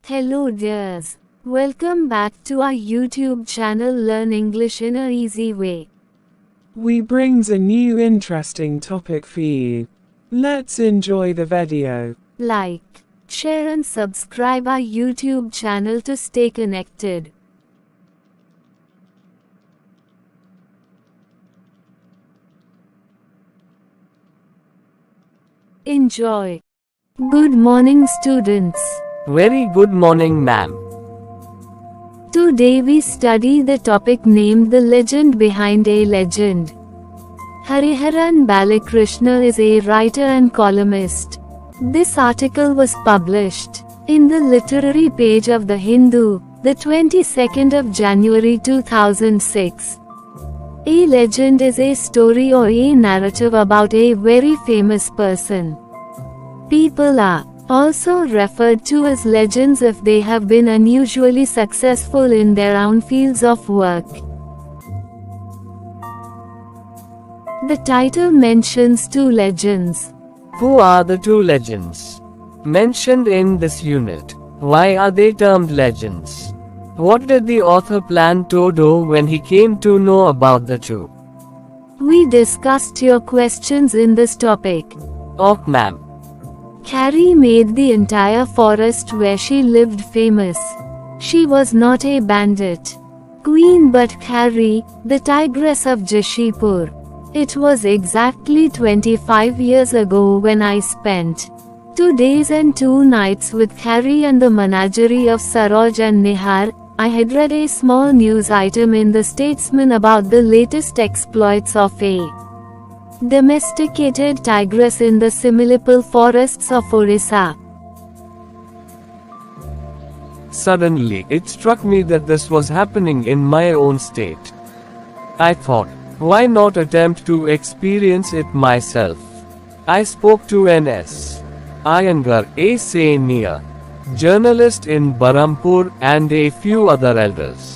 Hello dears. Welcome back to our YouTube channel Learn English in a Easy Way. We brings a new interesting topic for you. Let's enjoy the video. Like, share and subscribe our YouTube channel to stay connected. Enjoy. Good morning students. Very good morning, ma'am. Today we study the topic named The Legend Behind a Legend. Hariharan Balakrishna is a writer and columnist. This article was published in the literary page of The Hindu, the 22nd of January 2006. A legend is a story or a narrative about a very famous person. People are also referred to as legends if they have been unusually successful in their own fields of work. The title mentions two legends. Who are the two legends mentioned in this unit? Why are they termed legends? What did the author plan to do when he came to know about the two? We discussed your questions in this topic. Oh, ma'am. Khari made the entire forest where she lived famous. She was not a bandit queen but Khari, the tigress of Jashipur. It was exactly 25 years ago when I spent 2 days and 2 nights with Khari and the menagerie of Saroj and Nihar. I had read a small news item in the Statesman about the latest exploits of a domesticated tigress in the Similipal forests of Orissa. Suddenly, it struck me that this was happening in my own state. I thought, why not attempt to experience it myself? I spoke to N.S. Iyengar, a senior journalist in Barampur, and a few other elders.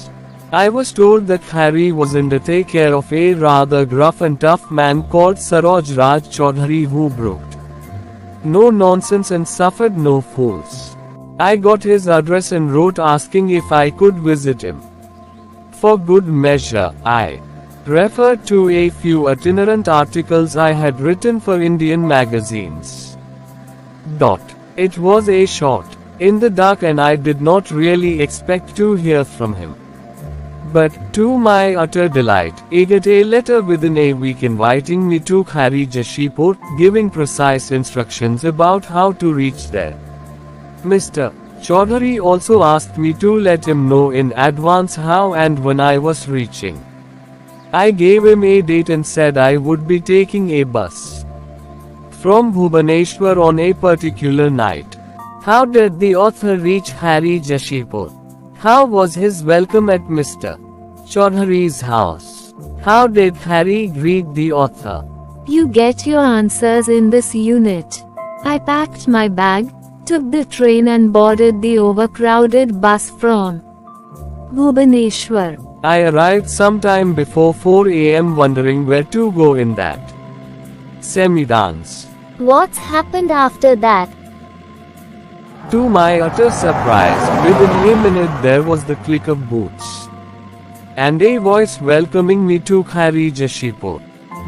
I was told that Khari was in the take care of a rather gruff and tough man called Swapnaraj Raj Chaudhary who brooked no nonsense and suffered no fools. I got his address and wrote asking if I could visit him. For good measure, I referred to a few itinerant articles I had written for Indian magazines. It was a shot in the dark and I did not really expect to hear from him. But, to my utter delight, I got a letter within a week inviting me to Khari Jashipur, giving precise instructions about how to reach there. Mr. Chaudhary also asked me to let him know in advance how and when I was reaching. I gave him a date and said I would be taking a bus from Bhubaneswar on a particular night. How did the author reach Khari Jashipur? How was his welcome at Mr. Chaudhary's house? How did Khari greet the author? You get your answers in this unit. I packed my bag, took the train and boarded the overcrowded bus from Bhubaneswar. I arrived sometime before 4 a.m. wondering where to go in that semi-dance. What happened after that? To my utter surprise, within a minute there was the click of boots and a voice welcoming me to Khari Jashipur.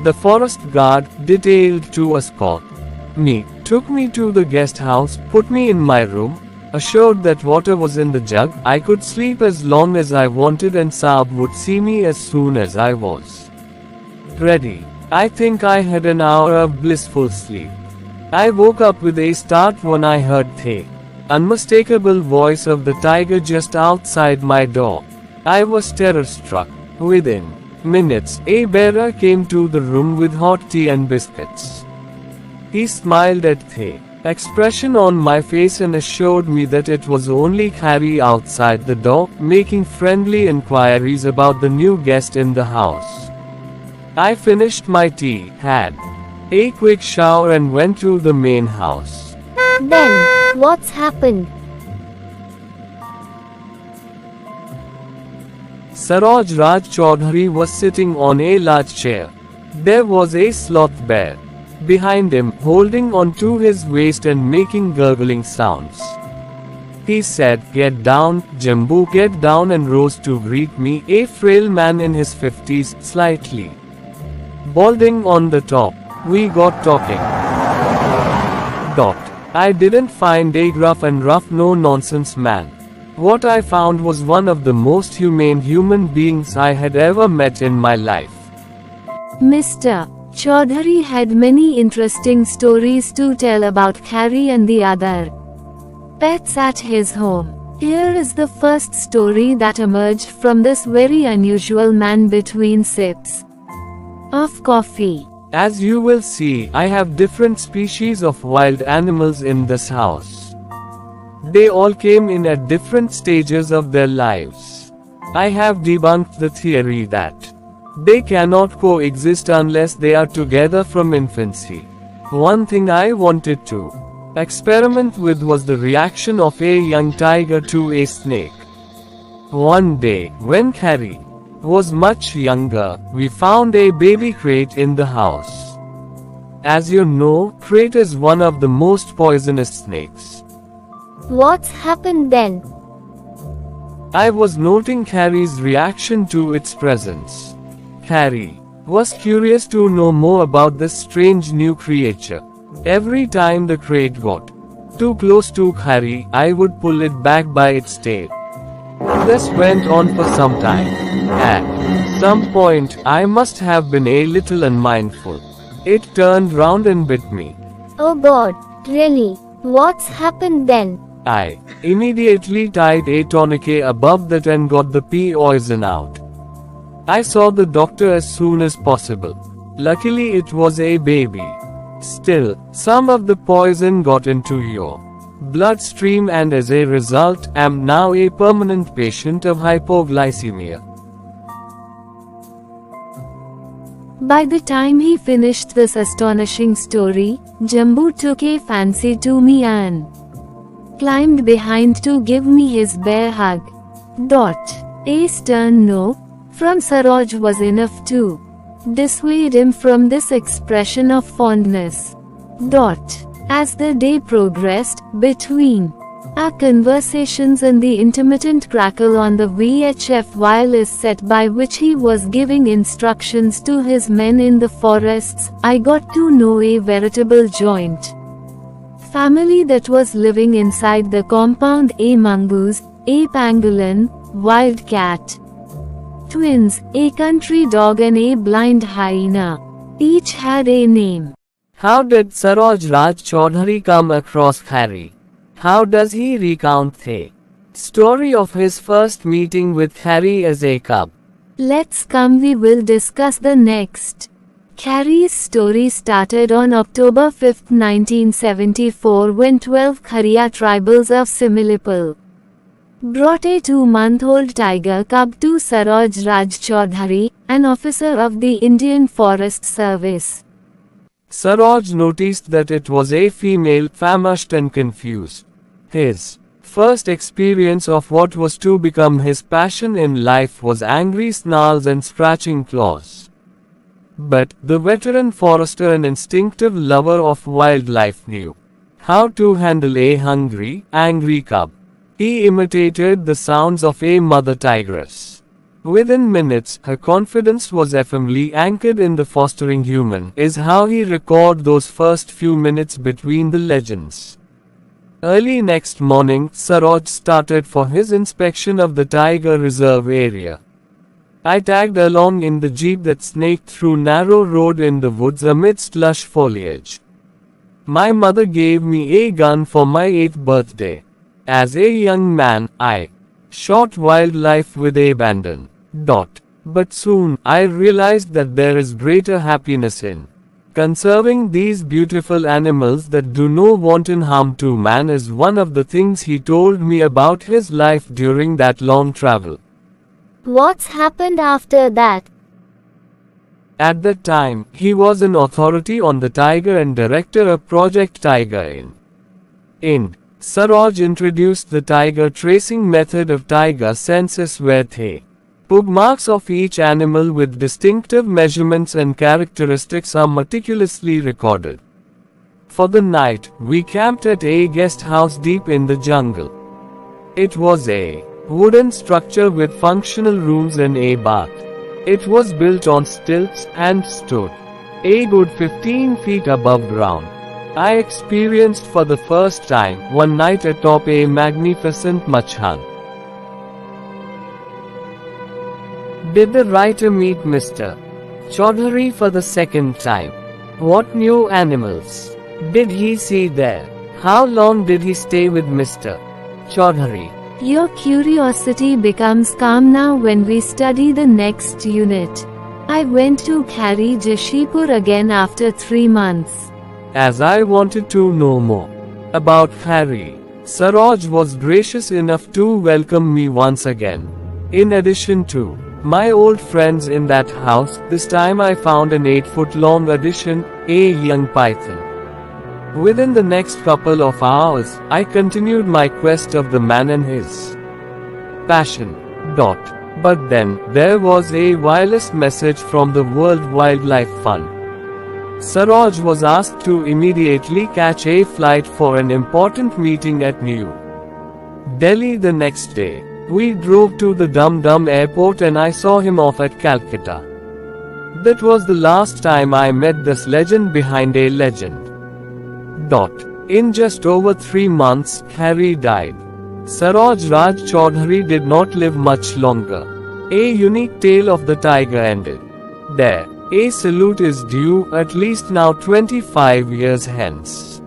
The forest guard, detailed to escort me, took me to the guest house, put me in my room, assured that water was in the jug, I could sleep as long as I wanted and Saab would see me as soon as I was ready. I think I had an hour of blissful sleep. I woke up with a start when I heard the unmistakable voice of the tiger just outside my door. I was terror-struck. Within minutes, a bearer came to the room with hot tea and biscuits. He smiled at the expression on my face and assured me that it was only Khari outside the door, making friendly inquiries about the new guest in the house. I finished my tea, had a quick shower and went to the main house. Then, what's happened? Swapnaraj Raj Chaudhary was sitting on a large chair. There was a sloth bear behind him, holding on to his waist and making gurgling sounds. He said, "Get down, Jambu, get down," and rose to greet me, a frail man in his 50s, slightly balding on the top. We got talking. I didn't find a gruff and rough no-nonsense man. What I found was one of the most humane human beings I had ever met in my life. Mr. Chaudhary had many interesting stories to tell about Khari and the other pets at his home. Here is the first story that emerged from this very unusual man between sips of coffee. As you will see, I have different species of wild animals in this house. They all came in at different stages of their lives. I have debunked the theory that they cannot coexist unless they are together from infancy. One thing I wanted to experiment with was the reaction of a young tiger to a snake. One day, when Khari was much younger, we found a baby crate in the house. As you know, crate is one of the most poisonous snakes. What's happened then? I was noting Khari's reaction to its presence. Khari was curious to know more about this strange new creature. Every time the crate got too close to Khari, I would pull it back by its tail. This went on for some time. At some point, I must have been a little unmindful. It turned round and bit me. Oh God, really? What's happened then? I immediately tied a tourniquet above that and got the poison out. I saw the doctor as soon as possible. Luckily it was a baby. Still, some of the poison got into your bloodstream and as a result, am now a permanent patient of hypoglycemia. By the time he finished this astonishing story, Jambu took a fancy to me and climbed behind to give me his bear hug. A stern no from Saroj was enough to dissuade him from this expression of fondness. As the day progressed, between our conversations and the intermittent crackle on the VHF wireless set by which he was giving instructions to his men in the forests, I got to know a veritable joint family that was living inside the compound: a mongoose, a pangolin, wild cat, twins, a country dog and a blind hyena. Each had a name. How did Saroj Raj Chaudhary come across Khari? How does he recount the story of his first meeting with Khari as a cub? We will discuss the next. Khari's story started on October 5, 1974 when 12 Khariya tribals of Similipal brought a 2-month-old tiger cub to Saroj Raj Chaudhary, an officer of the Indian Forest Service. Saroj noticed that it was a female, famished and confused. His first experience of what was to become his passion in life was angry snarls and scratching claws. But the veteran forester and instinctive lover of wildlife knew how to handle a hungry, angry cub. He imitated the sounds of a mother tigress. Within minutes, her confidence was firmly anchored in the fostering human, is how he recorded those first few minutes between the legends. Early next morning, Saroj started for his inspection of the tiger reserve area. I tagged along in the jeep that snaked through narrow road in the woods amidst lush foliage. My mother gave me a gun for my 8th birthday. As a young man, I shot wildlife with abandon. But soon, I realized that there is greater happiness in conserving these beautiful animals that do no wanton harm to man is one of the things he told me about his life during that long travel. What's happened after that? At that time, he was an authority on the tiger and director of Project Tiger in Saroj introduced the tiger tracing method of tiger census where the pug marks of each animal with distinctive measurements and characteristics are meticulously recorded. For the night, we camped at a guest house deep in the jungle. It was a wooden structure with functional rooms and a bath. It was built on stilts and stood a good 15 feet above ground. I experienced for the first time one night atop a magnificent machhan. Did the writer meet Mr. Chaudhary for the second time? What new animals did he see there? How long did he stay with Mr. Chaudhary? Your curiosity becomes calm now when we study the next unit. I went to Khari, Jashipur again after 3 months. As I wanted to know more about Khari, Saroj was gracious enough to welcome me once again. In addition to my old friends in that house, this time I found an 8-foot-long addition, a young python. Within the next couple of hours, I continued my quest of the man and his passion. But then, there was a wireless message from the World Wildlife Fund. Saroj was asked to immediately catch a flight for an important meeting at New Delhi the next day. We drove to the Dum Dum airport and I saw him off at Calcutta. That was the last time I met this legend behind a legend. In just over 3 months, Khari died. Saroj Raj Chaudhary did not live much longer. A unique tale of the tiger ended there. A salute is due, at least now 25 years hence.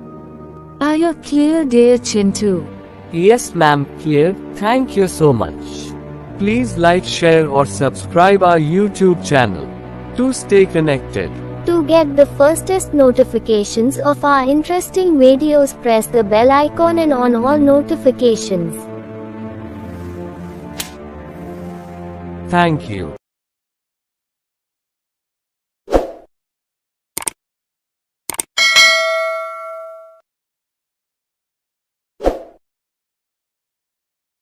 Are you clear, dear Chintu? Yes ma'am, clear. Thank you so much. Please like, share or subscribe our YouTube channel to stay connected. To get the fastest notifications of our interesting videos, press the bell icon and on all notifications. Thank you.